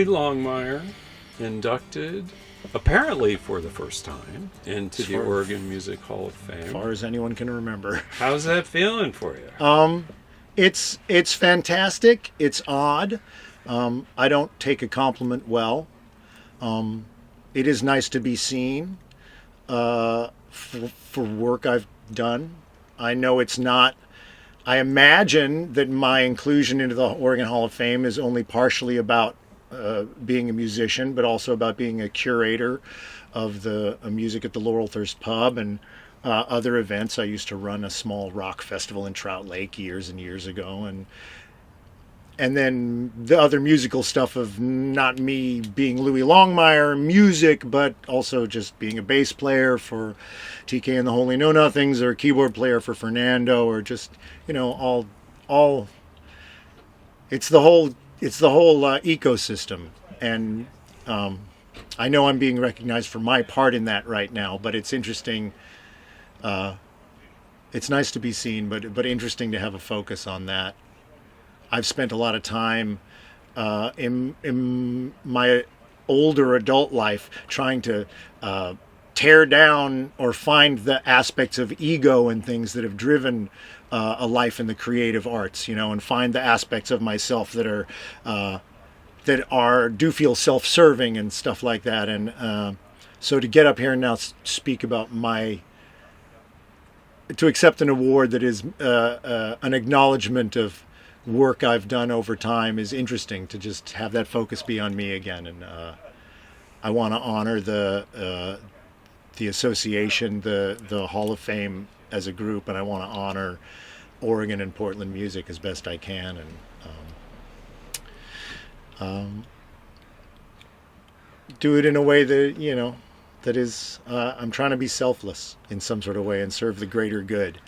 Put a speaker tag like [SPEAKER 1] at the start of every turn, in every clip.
[SPEAKER 1] Lewi Longmire, inducted, apparently for the first time, into the Oregon Music Hall of Fame.
[SPEAKER 2] As far as anyone can remember.
[SPEAKER 1] How's that feeling for you?
[SPEAKER 2] It's fantastic. It's odd. I don't take a compliment well. It is nice to be seen for work I've done. I know it's not. I imagine that my inclusion into the Oregon Hall of Fame is only partially about being a musician, but also about being a curator of the music at the Laurelthirst Pub and other events. I used to run a small rock festival in Trout Lake years and years ago, and then the other musical stuff of not me being Lewi Longmire music, but also just being a bass player for TK and the Holy Know Nothings, or a keyboard player for Fernando, or just, you know, all it's the whole ecosystem. And I know I'm being recognized for my part in that right now, but it's interesting. It's nice to be seen, but interesting to have a focus on that. I've spent a lot of time in my older adult life trying to tear down or find the aspects of ego and things that have driven a life in the creative arts, you know, and find the aspects of myself that do feel self-serving and stuff like that. And so to get up here and now speak about to accept an award that is an acknowledgement of work I've done over time is interesting, to just have that focus be on me again. And I want to honor the association, the Hall of Fame as a group, and I want to honor Oregon and Portland music as best I can, and do it in a way that, you know, that is I'm trying to be selfless in some sort of way and serve the greater good.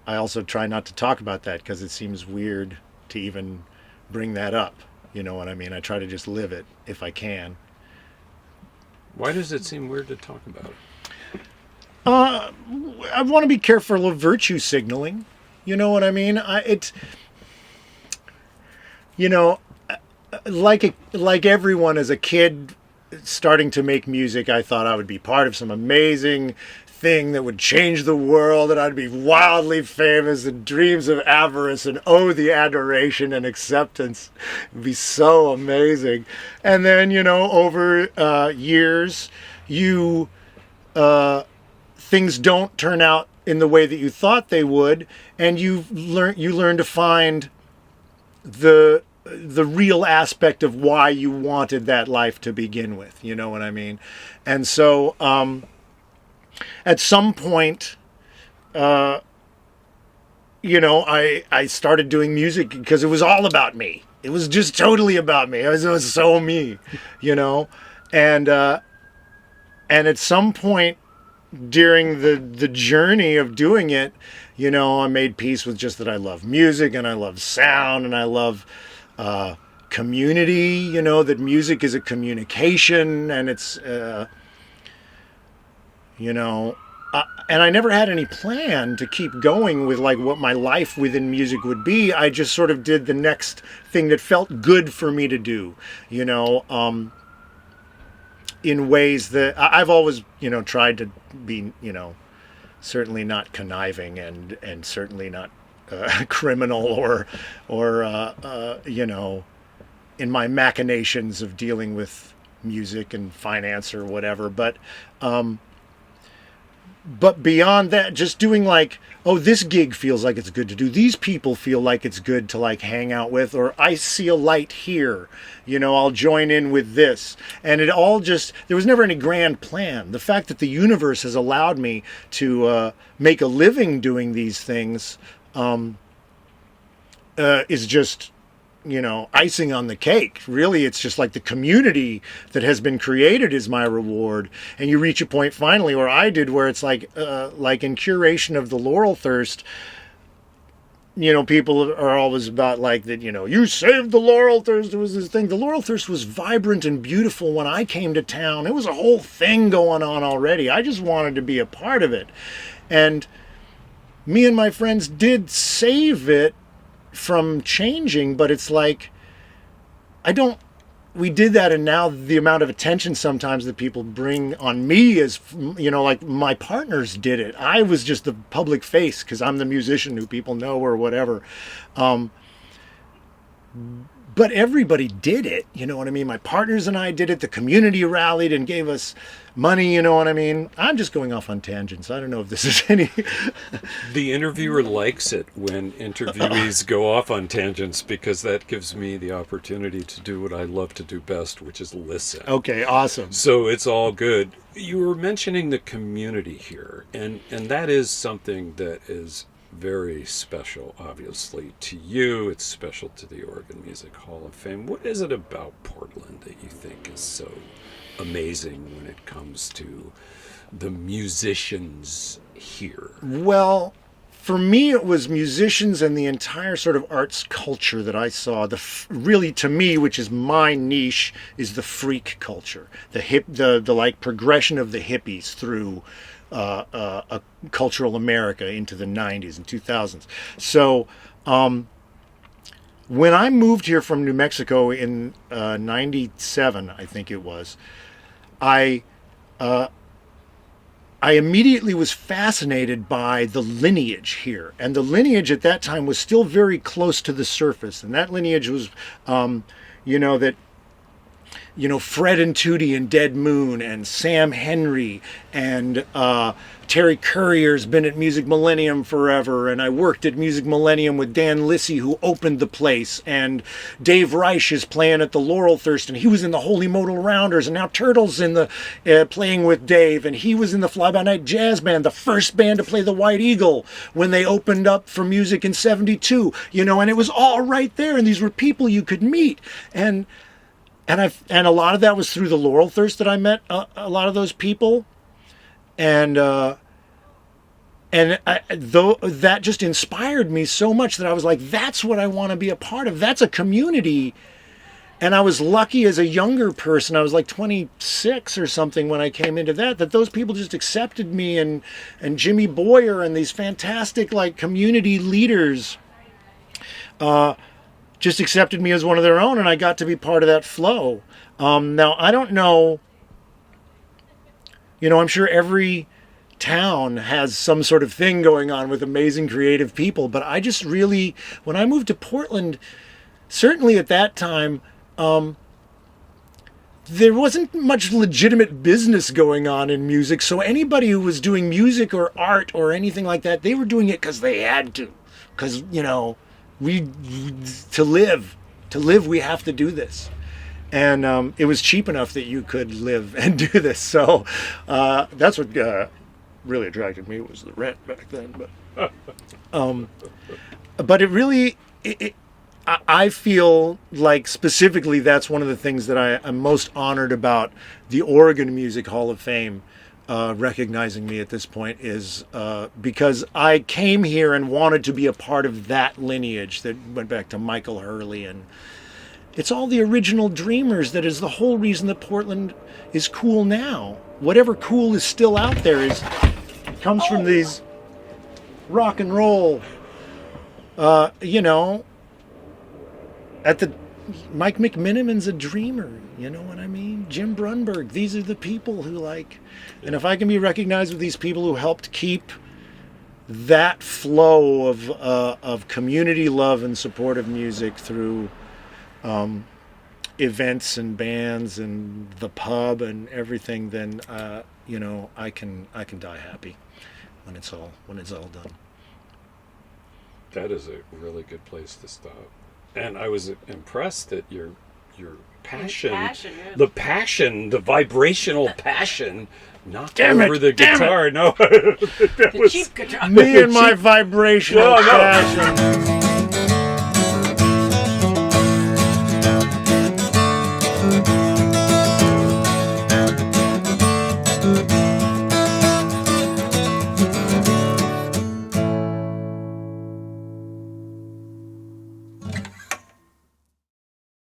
[SPEAKER 2] I also try not to talk about that because it seems weird to even bring that up. You know what I mean? I try to just live it if I can.
[SPEAKER 1] Why does it seem weird to talk about it?
[SPEAKER 2] I want to be careful of virtue signaling. You know what I mean? Like everyone as a kid starting to make music, I thought I would be part of some amazing thing that would change the world, and I'd be wildly famous, and dreams of avarice and the adoration and acceptance. It'd be so amazing. And then, you know, over years, things don't turn out in the way that you thought they would, and you learn to find the real aspect of why you wanted that life to begin with. You know what I mean? And so at some point, I started doing music because it was all about me. It was just totally about me. It was so me, you know? And at some point during the journey of doing it, you know, I made peace with just that I love music and I love sound and I love community, you know, that music is a communication, and it's, and I never had any plan to keep going with like what my life within music would be. I just sort of did the next thing that felt good for me to do, you know, in ways that I've always, you know, tried to be, you know, certainly not conniving and certainly not criminal or you know, in my machinations of dealing with music and finance or whatever. But beyond that, just doing like, oh, this gig feels like it's good to do. These people feel like it's good to like hang out with, or I see a light here, you know, I'll join in with this. And it all just, there was never any grand plan. The fact that the universe has allowed me to make a living doing these things is just, you know, icing on the cake. Really, it's just like the community that has been created is my reward. And you reach a point finally, or I did, where it's like in curation of the Laurelthirst, you know, people are always about like that, you know, you saved the Laurelthirst. It was this thing. The Laurelthirst was vibrant and beautiful when I came to town. It was a whole thing going on already. I just wanted to be a part of it. And me and my friends did save it from changing, but it's like I don't. We did that, and now the amount of attention sometimes that people bring on me is, like my partners did it. I was just the public face because I'm the musician who people know or whatever. But everybody did it, you know what I mean? My partners and I did it. The community rallied and gave us money, you know what I mean? I'm just going off on tangents. I don't know if this is any...
[SPEAKER 1] The interviewer likes it when interviewees go off on tangents because that gives me the opportunity to do what I love to do best, which is listen.
[SPEAKER 2] Okay, awesome.
[SPEAKER 1] So it's all good. You were mentioning the community here, and that is something that is very special, obviously, to you. It's special to the Oregon Music Hall of Fame. What is it about Portland that you think is so amazing when it comes to the musicians here?
[SPEAKER 2] Well, for me, it was musicians and the entire sort of arts culture that I saw. Really, to me, which is my niche, is the freak culture, the like progression of the hippies through a cultural America into the 90s and 2000s. So when I moved here from New Mexico in 97, I think it was, I immediately was fascinated by the lineage here. And the lineage at that time was still very close to the surface. And that lineage was, Fred and Tootie and Dead Moon and Sam Henry and Terry Courier's been at Music Millennium forever, and I worked at Music Millennium with Dan Lissy, who opened the place, and Dave Reich is playing at the Laurel Thurston. He was in the Holy Modal Rounders, and now Turtle's in the playing with Dave, and he was in the Fly By Night Jazz Band, the first band to play the White Eagle when they opened up for music in '72. And it was all right there, and these were people you could meet, and a lot of that was through the Laurel Thirst that I met a lot of those people, though that just inspired me so much that I was like, that's what I want to be a part of. That's a community. And I was lucky as a younger person. I was like 26 or something when I came into that those people just accepted me, and Jimmy Boyer and these fantastic like community leaders just accepted me as one of their own, and I got to be part of that flow. Now, I don't know, I'm sure every town has some sort of thing going on with amazing creative people, but I just really, when I moved to Portland, certainly at that time, there wasn't much legitimate business going on in music, so anybody who was doing music or art or anything like that, they were doing it because they had to, because, to live, we have to do this. And it was cheap enough that you could live and do this. So that's what really attracted me, was the rent back then. But it really, I feel like specifically that's one of the things that I'm most honored about the Oregon Music Hall of Fame recognizing me at this point, is because I came here and wanted to be a part of that lineage that went back to Michael Hurley, and it's all the original dreamers that is the whole reason that Portland is cool now. Whatever cool is still out there comes from these rock and roll, Mike McMiniman's a dreamer, you know what I mean? Jim Brunberg, these are the people who and if I can be recognized with these people who helped keep that flow of community love and support of music through events and bands and the pub and everything, then I can die happy when it's all done.
[SPEAKER 1] That is a really good place to stop. And I was impressed that your passion, the vibrational passion, knocked over the guitar. No, that was
[SPEAKER 3] cheap guitar.
[SPEAKER 2] Me and my vibrational passion.